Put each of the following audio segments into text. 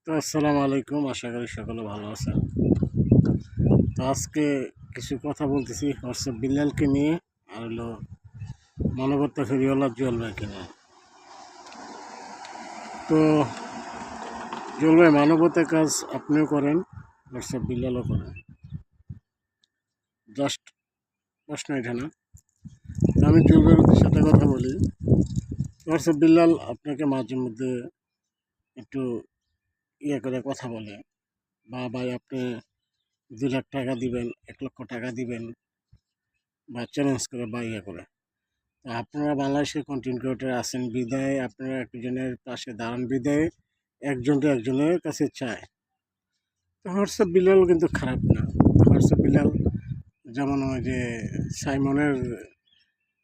তো আসসালামু আলাইকুম, আশা করি সকলে ভালো আছেন। তো আজকে কিছু কথা বলতেছি হোয়াটসঅ্যাপ বিল্লালকে নিয়ে, আর হলো মানবতা ফেরিওয়ালা জুয়েল ভাইকে নিয়ে। তো জুয়েল ভাই, মানবতার কাজ আপনিও করেন, হোয়াটসঅ্যাপ বিল্লালও করেন, জাস্ট প্রশ্ন এটা না। তো আমি জুয়েল ভাইয়ের সাথে কথা বলি। হোয়াটসঅ্যাপ বিল্লাল আপনাকে মাঝে মধ্যে একটু করে কথা বলে, বা ভাই আপনি 2 লাখ টাকা দিবেন, 1 লক্ষ টাকা দিবেন, বা চ্যালেঞ্জ করে বা করে। আপনারা বাংলাদেশের কন্টেন্ট ক্রিয়েটর আছেন বিদায়, আপনারা একজনের পাশে দাঁড়ান বিদায় একজনকে একজনের কাছে চায়। তো হোয়াটসঅ্যাপ বিলাল কিন্তু খারাপ না। হোয়াটসঅ্যাপ বিলাল যেমন ওই যে সাইমনের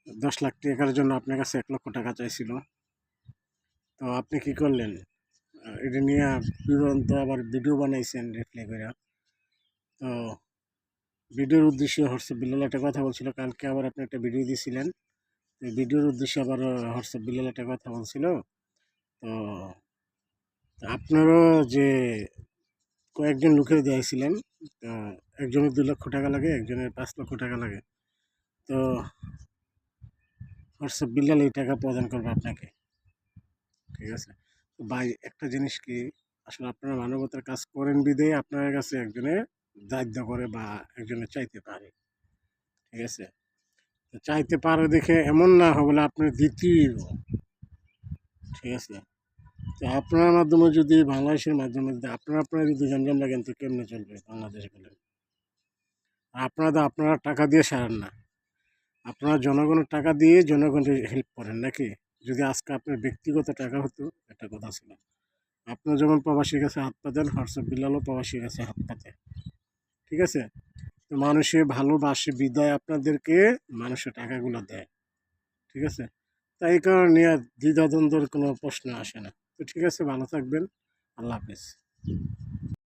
10 লাখ টাকার জন্য আপনার কাছে 1 লক্ষ টাকা চাইছিল, তো আপনি কি করলেন? এটা নিয়ে বিবরণ আবার ভিডিও বানাইছেন রিপ্লাই করে। তো ভিডিওর উদ্দেশ্যে হোয়াটসঅ্যাপ বিলাল একটা কথা বলছিল, কালকে আবার আপনি একটা ভিডিও দিয়েছিলেন। এই ভিডিওর উদ্দেশ্যে আবার হোয়াটসঅ্যাপ বিলাল একটা কথা বলছিল। তো আপনারও যে কয়েকজন লোকের দিয়েছিলেন, তো একজনের 2 লক্ষ টাকা লাগে, একজনের 5 লক্ষ টাকা লাগে। তো হোয়াটসঅ্যাপ বিল্লাল এই টাকা প্রদান করবে আপনাকে, ঠিক আছে? তো ভাই একটা জিনিস কি, আসলে আপনারা মানবতার কাজ করেন বিধে আপনার কাছে একজনের দায়িত্ব করে বা একজনের চাইতে পারে, ঠিক আছে? তো চাইতে পারে দেখে এমন না হবে আপনার দ্বিতীয়, ঠিক আছে? তো আপনার মাধ্যমে যদি বাংলাদেশের মাধ্যমে যদি আপনারা যদি জমজম লাগেন, তো কেমনে চলবে বাংলাদেশ বলেন? আপনারা টাকা দিয়ে সারেন না, আপনারা জনগণের টাকা দিয়ে জনগণের হেল্প করেন নাকি? যদি আজকে আপনার ব্যক্তিগত টাকা হতো একটা কথা ছিল। আপনার যেমন প্রবাসীর কাছে হাত পাতেন, হোয়াটসঅ্যাপ বিলালও প্রবাসীর কাছে হাত পাতে, ঠিক আছে? তো মানুষে ভালোবাসে বিদায় আপনাদেরকে মানুষের টাকাগুলো দেয়, ঠিক আছে? তাই কারণে নিয়ে দ্বিধাদ্বন্দ্বের কোনো প্রশ্ন আসে না। তো ঠিক আছে, ভালো থাকবেন, আল্লাহ হাফেজ।